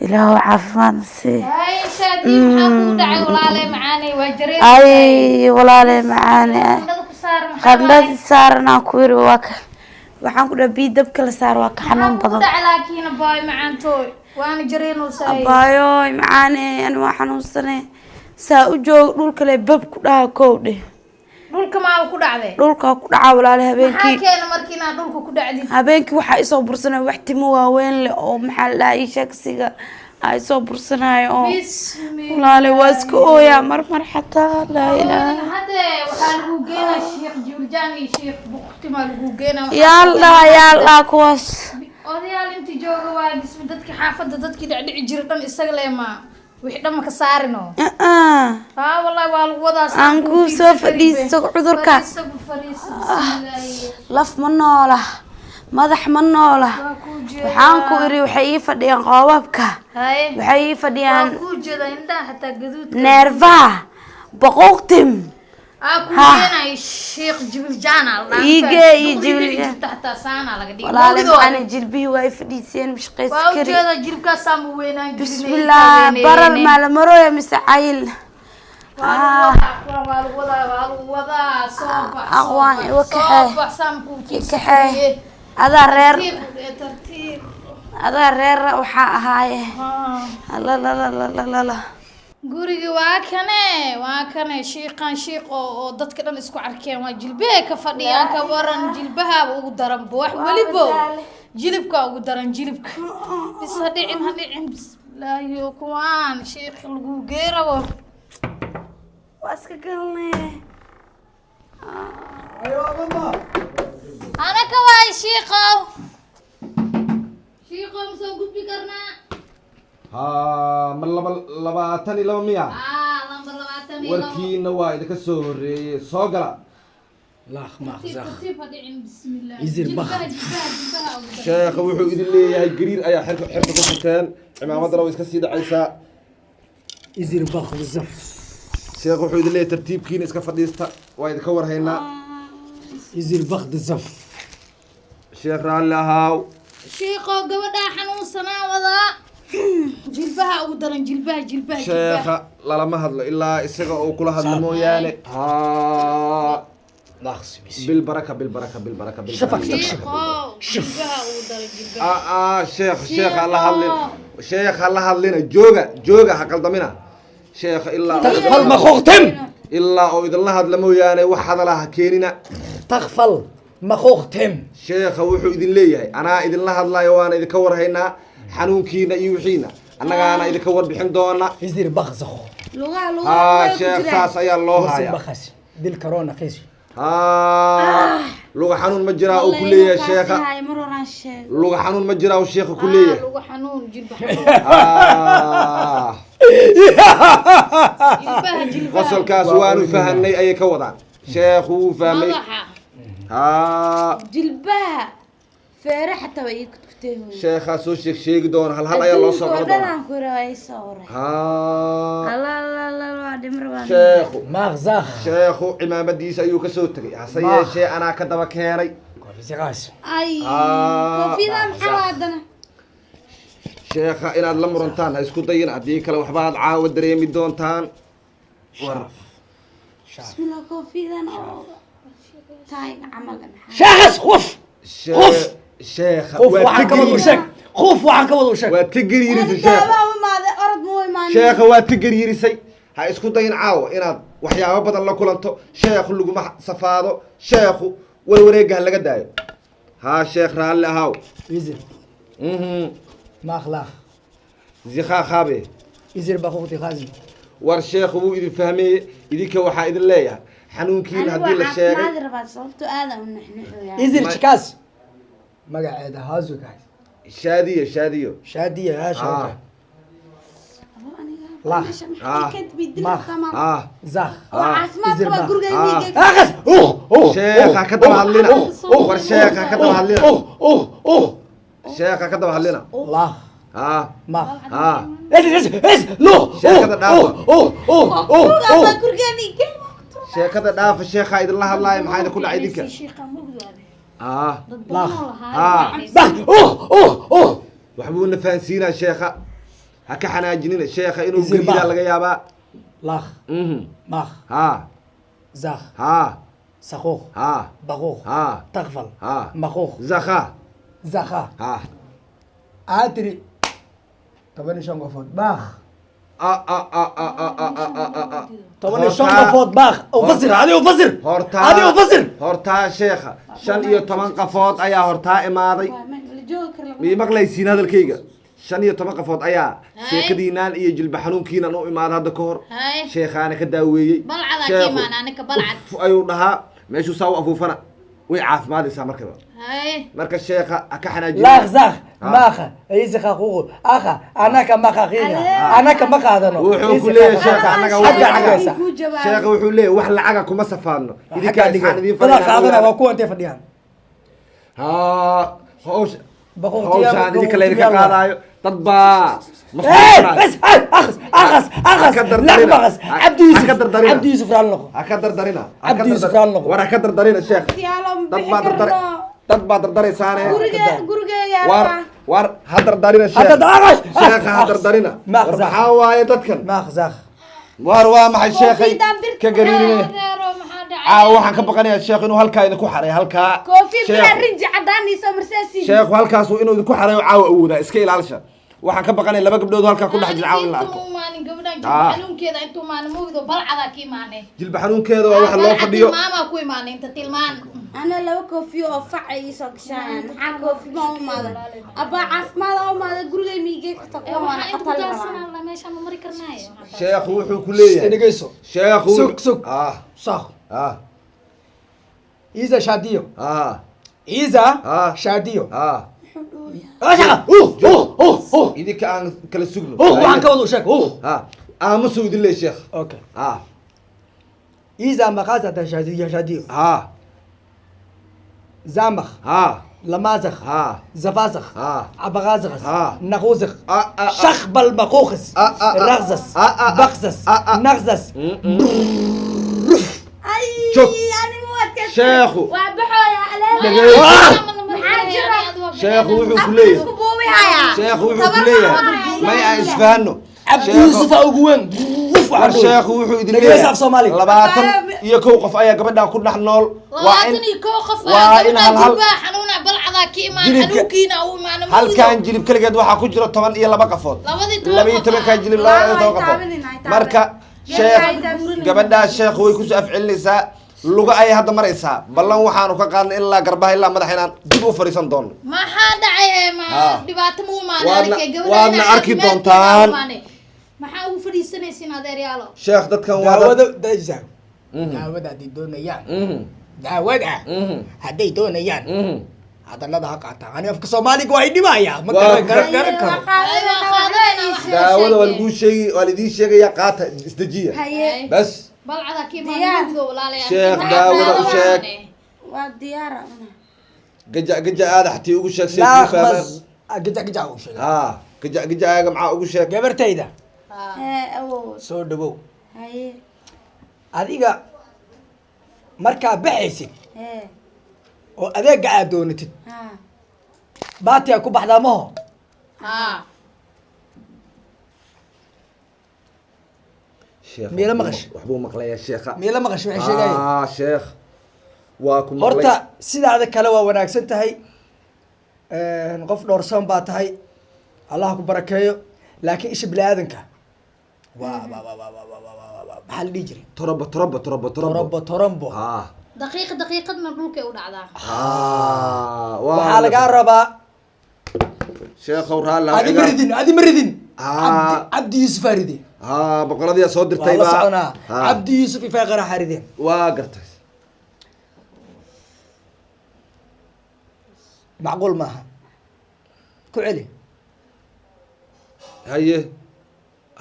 إلهي عافمد سي هاي شادي محمود دعي ولا لي معاني وجري أي ولا لي معاني قندد سارنا كوير waxaan ku dhabi dabka la saar waa ka xanuun badan laakiin baay macaantooy waan jireen saay baayo macaane aan wax xanuunsanay saa u joog dhulka le bab ku dhaha koowdhe dhulka ma ku dhacday dhulka ku dhaca walaalahay habeenkii maxaa keenay markiina dhulka ku dhacday habeenkii waxa isoo bursanay wax timo waaweyn leh oo maxaa la dhahay shaqsiga ay soo bursanayo oo walaalahay waa iska ooyaa marmar xataa la ilaaha hada waxa lagu geeyay sheekh Jurjaan iyo sheekh Buqti ma lagu geeyay yalla kuwaas odayaal intii jooga waa dismi dadka xaafada dadkii dhacdhici jiray dhan isaga leema wixii dhan ka saarino wallahi waa lagu wadaa aan ku soo fadhiisto cudurka laf ma noola madax ma noola waxaan ku iri waxay ii fadhiyaan qoobabka waxay ii fadhiyaan ku jeeda inta hatta gaduud nerva boqoqtim ku keenay sheekh Jurjaan إيجي جيل تحت سانا لقدي والله أنا جلبي واي فديسين مش قيس كري وجهه جلبك سامو وين بسم الله برا المال مرو يا مسعيل وضع صوب أغواني وكحي سامكو كحي هذا رير ترتيب هذا رير وحا هاي لا لا لا لا لا لا guriga waa kane sheeqan sheeq oo dadka dhan isku arkeen waa jilbee ka fadhiyaan ka waran jilbaha ugu daran wax waliba jilibka ugu daran jilibka bis hadicin bismillaahi kuwaan sheeq lagu geerawo waaska galnay ayo mama ana ka waay sheeqo soo gudbi karnaa ma labaatan iyo laba miya warkiina waa idinka soo horeeyey soo gala sheekha wuxuu idin leeyahay gariir ayaa xerka ku futeen cimaamaddana way iska sii dhacaysaa sheekha wuxuu idin leeyahay tartiibkiina iska fadhiista waa idinka warhaynaa sheekh raalli ahaaw sheekho gabadha xanuunsanaa wadaa jilbaha ugu daran jilbaha sheekha lalama hadlo ilaa isaga oo kula hadlo mooyaane بالبركة شيخ الله هذلنا جوجا حق الضمينة شيخ إلا تغفل مخوختم إلا أو إذا الله هذا مويانه وحد الله كيننا تغفل مخوختم شيخ وحو إذن ليه أنا إذن الله هذا يوانا إذا كور هنا حنون كينا يوحينا أنا إذا كور بحين دونا يزير بخزخ شيخ ساس يا الله هاي بخس بالكورونا قيس لغة حنون مجرى وكلية شيخ لغة حنون مجرى وشيخ كلية لغة حنون جلب وصل كاسوان فهمني أي كوضع شيخ وفهمي جلبها فرحة تويك شيخ سو شيخ دون هل يا الله صبر شيخ مغزخ شيخ عمامة ديس أيوك سوتري هسيا شيء أنا كدبا كيري أي كوفي ذا محمدنا شيخ إن هذا لمرنتان هيسكو دين أديك لو حباد عاود دريمي دونتان بسم الله كوفي ذا تاي عمل شخص خوف شيخ خوف وحن كبدو شك خوف وحن كبدو شك واتقريري الشيخ شيخ واتقريري سي هاي اسكو دين عاو إن waxyaabo badan la kulanto sheekhu lagu ma safaado sheekhu warwareega laga daayo ha sheekh raalli ahaw izir ma akhlaaq zikha khabe izir baquti khazi war sheekhu wuu idin fahmay idinka waxa idin leeyahay xanuunkiina hadii la sheegay izir chikaas magaceeda haazu kaas shaadiyo ha sheekh لا زخ شيخ كتب علينا والشيخ كتب علينا شيخ كتب علينا الله ما لو شيخ كتب شيخ كتب داف الشيخ عيد الله الله ما هذا كل عيدك ها dad badan oo Ah. lahaa بخ waxbuu na fahansiinaa sheekha ha ka xanaajinina sheekha inuu Isir geliyaa baa. laga yaabaa لاخ ماخ ها زاخ ها سخوخ ها بغوخ ها تغفل ها مخوخ zakha زخا ها ادري طبعا شلون قفوت باخ طبعا شلون قفوت باخ وفسر هذه وفسر هذه وفسر hortaa sheekha 15 qafood ayaa hortaa imaaday mii maqlaysiin hadalkayga 15 qafood ayaa sheekadiinaan iyo jilba xanuunkiinan u imaaday hadda ka hor Hay. sheekhaana ka daaweeyey balcada Sheekhu, kiimaan anaka balcad uf ayuu dhahaa meeshuu saa u afuufana way caafimaadaysaa markaba hay marka sheekha ha ka xanaajin لاخ زاخ ماخا ايزخ اخوه اخا انا كماخا خينا انا كماخا هذا wuxuu ku leeyahay sheekha annaga wax حقا lacaga عقيسة sheekha wuxuu leeyahay wax lacaga kuma safaano idinka حقا isxaan idin فلا fadhiya قادنا وكو انت فديان ها hawsh بقول hawshaan idinka laydinka qaadaayo dad baa بس اخس اخس اخس لا بغس عبد يوسف عبد يوسف رالنقو ha ka dardarina عبد يوسف رالنقو war ha ka dardarina sheekh dad baa dardaraysaane war war ha dardarina sheekh هذا اخس sheekha ha dardarina ما war أخزاخ. maxaa waaye dadkan ما اخزاخ war waa maxay sheekhay ka gariirine adeero maxaa dhacay caawa waxaan ka baqanayaa sheekh inuu halkaa idinku xaray halkaa sheekhu halkaasuu inuu idinku xarayo caawa awoodaa iska ilaalisha waxaan ka baqanaya laba gabdhood halkaa ku dhex jira caawa in la arko imaanin gabadhan Ah. jilba xanuunkeeda intuu maalin moogdo balcada ka imaanay jilba xanuunkeeda waa waxa loo fadhiyo maamaa ku imaanay inta tilmaan أنا لو كوفي أو فعي سكشان حق كوفي ما هو ماذا أبا عاف ماذا أو ماذا قولي ميجي كتقوم أنا waxaan ku قتل daasana meesha ma mari karnaayo sheekhu wuxuu ku leeyahay دقيسو sheekhu سوق سوق ah صح ah ايزا شاديو ah ايزا شاديو ah اشغل اوه idinka aan kala sugno وعن كودو شك ha aamusuu idin leeyahay sheekh اوكي ah ايزا مقاسة شاديو شاديو ha زامخ ha لمازخ ha زفازخ ha عبغازخ آه. نغوزخ ah شخ بالمقوخس رغزس بخزس نغزس شوف sheekhu sheekhu wuxuu ku leeyahay sheekhu wuxuu ku leeyahay may aan isfahanno عبد يوسف اوغوين war sheekhu wuxuu idin دقيسة في leeyahay صومالي 21 qof ayaa gabadhan ku dhex nool waa in 22 qof waa in hal hal jilba xanuuna balcada ka imaan Jilibka- xanuunkiina uu imaanay halkan jilib kaligeed waxaa ku jira 12 qafood 12 kan jilib 12 qafood marka sheekh gabadhaa sheekhu way kusoo afcelinaysaa luga ayay hadda maraysaa ballan waxaanu ka qaadnay ilaa garbaha ilaa madaxa inaan dib u fariisan doono maxaa dhacay ma Ah. dhibaato mu imaanay Waadna- arkay gabadha waadna inay arki caafimaad doontaan. imaanay. maxaa ugu fadhiisanaysiin adeeryaalo sheekh dadkan waa dad داود دايزا داود هدي دونيان داود هدي دونيان هذا لا ده قاطع انا في صومالي وايد مايا ما daawada waa lagu sheegi waa lidin sheegaya qaata isdejiya bas balcada ka imaan mugdo walaalayaal Sheekh, daawada u sheeg. والديارة gaja gaja aada xatii ugu sheeg لا sayidkii fahmaan خمس قجع قجع وش ha gaja gajaaga maxaa ugu sheeg gabartayda أو soo dhawow هاي adiga markaa baxaysid إيه oo adeega aad doonatid ها baatiya ku baxdaa maho ah sheekh Miila maqash. waxbuu maqlayaa sheekha miila maqash waxay sheegayeen ah sheekh waa ku maqlay horta sidaada kale waa wanaagsan tahay qof dhowrsan baa tahay allah ku barakeeyo laakiin isha biniaadanka maxaa la dhihi jiray torobo torombo torombo ah daqiiqadna dhulkay u dhacdaa ah waxaa lagaa rabaa sheekhow raalla adi ma ridin Ah. cabdi yuusuf aa ride ha boqoladii soo dirtay waa la soconaa Ha. cabdi yuusuf ifay qaraxa rideen waa gartay macquul maaha ku celi haye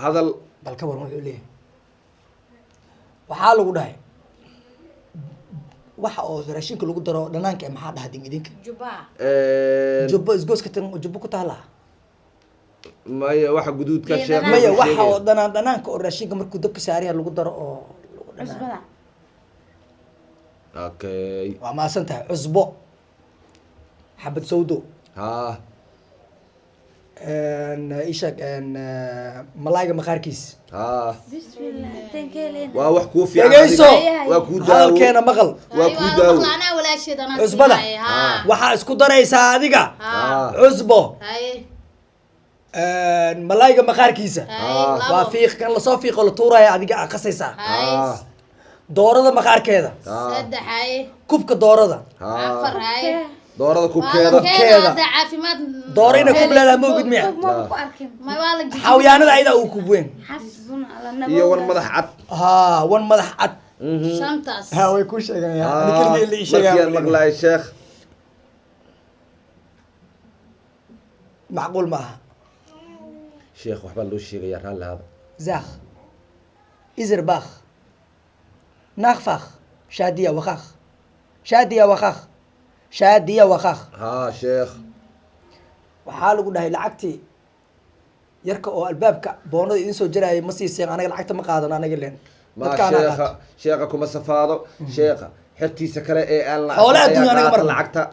hadal bal ka waran wuxuu leeyahay waxaa lagu dhahay waxa oo raashinka lagu daro dhanaanka maxaa dhahdin idinka jubaa jubbo isgooska tan jubbo ku taala maya waxa guduudka Iyo sheekh maya waxa oo dhanaanka oo raashinka markuu dabka saariya lagu daro oo lagu dhanaan عصبة okay waa maasan tahay cusbo حبة سودو ها إيشك ملايقة مخاركيس ها bismillah tankeelena waa wax kuu fiican dhegeyso adiga. waa kuu daawo hadalkeena maqal waa kuu daawo anaa walaasheed anaa cusbada siinaye, haa. waxaa isku daraysaa adiga haa cusbo haye malaayga maqaarkiisa haye Ah. waa labo fiiq kan lasoo fiiqo la tuuraya adiga aa qasaysaa haye ها doorada maqaarkeeda ها saddex haye kubka doorada afar ها haye doorada kubkeeda keeda hadda caafimaad dooro inay kub leedahay ma ogid miya ma ku arkin ma waa la jijibin. xayawaanada ayadaa uu kub weyn xasbuna ala iyo wan nabada madax cad haa wan madax cad shantaas ها way ku sheegayaan ani ها keliya ila ii markii aan sheegaa maqlaay sheekh macquul ma aha sheekh waxbaa loo sheegayaa raalli hada زاخ إزرباخ نخفخ شادية وخخ شادية وخخ شادية وخخ ها sheekh waxaa lagu dhahay lacagtii yarka oo albaabka boonada idin soo jarayay ma siiseen anaga lacagta ma qaadano anaga leen ma dadkaana sheekha qaato sheekha kuma safaado sheekha xertiisa kale ee aan la Xoolaha adduunka anaga qaata marna. lacagta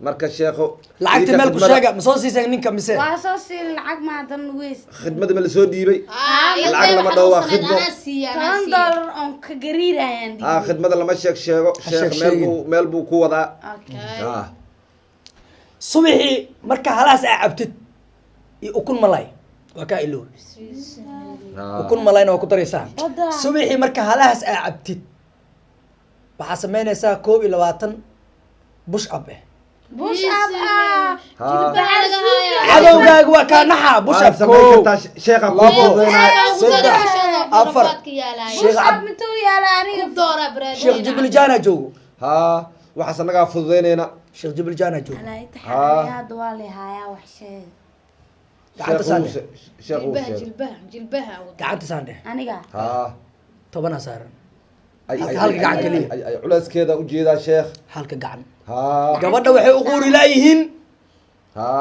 marka sheekhu lacagta meel ku sheega ma soo siiseen ninka mise waa soo siin lacag ma hadan weys khidmada ma la soo dhiibay haa iyada lacag lama waxaa dhaho, u waa sameyn, khidmo. anaa siiya anaa toban siiya dollar oon ka gariirayaan ها khidmada lama sheego sheekh meel buu ku wadaa Okay. ها subaxii marka halaas aa cabtid iyo ukun malay waa kaa ilow ها ukun malayna waa ku daraysaa Wada. subaxii marka halaas aa cabtid waxaa samaynaysaa 21 bush up eh bush up ah ها Maxaa laga hayaa? cadowgaaga waa kaa naxa bush up samayn koow kartaa sheekha ku Labo. fududeynaya saddex, afar. bush Sheekh up intuu yaala aniga sheekh jibril jaana joogo ها waxaas annagaa fududeynayna sheekh jibril jaana joogo ala taxaariya hadda waa la hayaa wax sheeg gacanta saande sheekhu jilbaha sheekh jilbaha jilbaha gacanta saande aniga ها 10 saaran ay halka gacan kaliya. ay culayskeeda u jeedaa sheekh halka gacan ها gabadha waxay u quuri laayihiin ها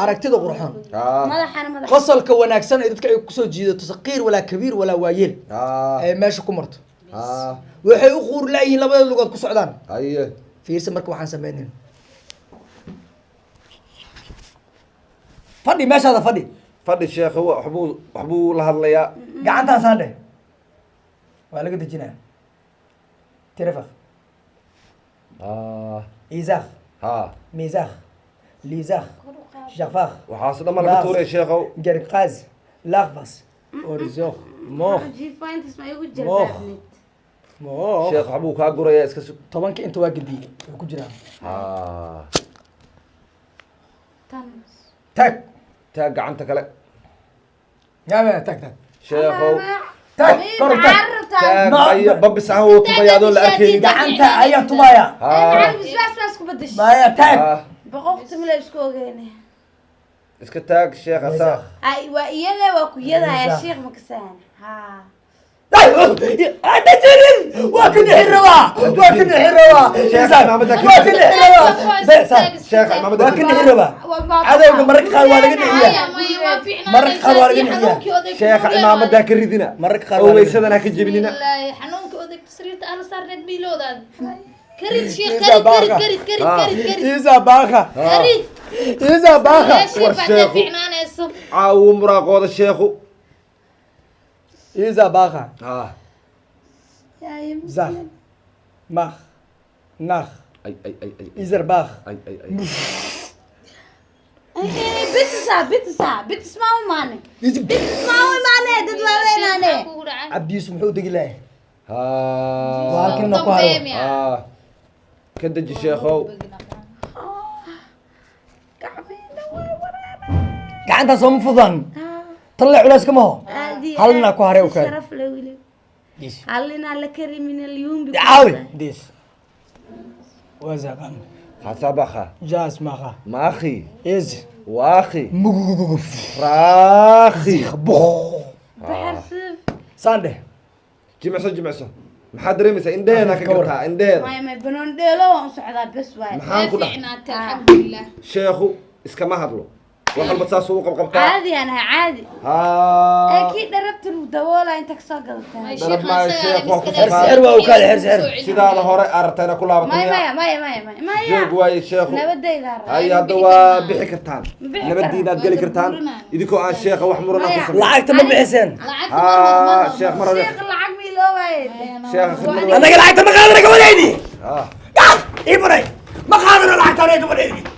aragtida qurxoon ها madaxana madax qosolka wanaagsan ee dadka ay kusoo jiidato saqiir walaa kabiir walaa waayeel ها ee meesha ku marto ها waxay u quuri laayihiin labada lugood ku socdaan aye fiirsa marka waxaan samaynayn fadhi meeshaada fadhi fadhi sheekh waxbuu la hadlayaa gacantaan saandhe waa laga dejinaa tirafak ها iisaakh ها miisaakh liisaakh shaqfaakh waxaas dhan ma laga tuuray sheekhow gerqaaz laaqbas orzooq mooq jiifayntas ma igu Mooq. jirbaabnid mooq sheekh waxbuu kaa gurayaa iska sug tobanka inta waa gediyey way ku jiraan ها tan taag taag gacanta kale yaame taag taag sheekhow taag kor u taag taag Ma- ayo babis ahaan wuu tumaya adoo la arkaynin gacanta ayaa tumaya ها bisbaas ku badashay maya taag ها boqofta mila isku ogeene iska taag sheekh asaa ay waa iyada waa ku yadaya Miisaan. sheekh makasaan ha هذا جرير وكن حروا وكن حروا وكن حروا sheekh maxamed وكن حروا عدو مرك قال ولا قنحيا مرك قال ولا قنحيا sheekha cimaamadaa ka ridina مرك قال oo ولا weysadana ka jebinina xanuunka odayga sariirta ala saarneed miiloodaad karid sheekh إذا karid باغا. karid karid Ah. karid karid إذا باخا karid إذا باخا meeshii war baa sheekhu. fiicnaanayso caawu muraaqooda sheekhu إذا باخا ها زخ مخ نخ ay ay ay ay إذا باخ ay ay ay bitis ma u maane bitis ma u maane dad waaweynaane kugu dhacay عبد يوسف محمود دقيله ها Walaalkii na ku Dambe hayo. miya? ها ka deji sheekhow gacanta soo mufudaan طلع علاس كما هو هلنا ku haray okay sharaf la wili ديس halina la kari min alyum bi عاوي ديس وزقان xasabakha جاس ماخا maakhi إز waakhi مغوغوغ raakhi بو baxarsif ساندي jimicso jimicso maxaad dareemaysaa indheheena ka gartaa indheheeda may may banon dheelo waan u socdaa bes waay maxaan ku dhahay fiicnaatay alxamdulilah sheekhu iskama hadlo وحل بتصاص وقبقبتها عادي أنا عادي ها أكيد دربت الدولة أنت كساقلتها ضرب مع الشيخ حرسير وكال حرسير سيدا هذا هوري أرتينا كلها ما بطنية ما جوج واي الشيخ نبدأ إذا هاي هذا بحي كرتان بحي نبدي إذا تقلي كرتان إذا عن الشيخ وحمرنا قصة لعقت ما بحسن الشيخ مرة الشيخ العقمي لو وايد شيخ انا لعقت ما قادر اقول ايدي قال ايه بري ما قادر لعقت انا اقول ايدي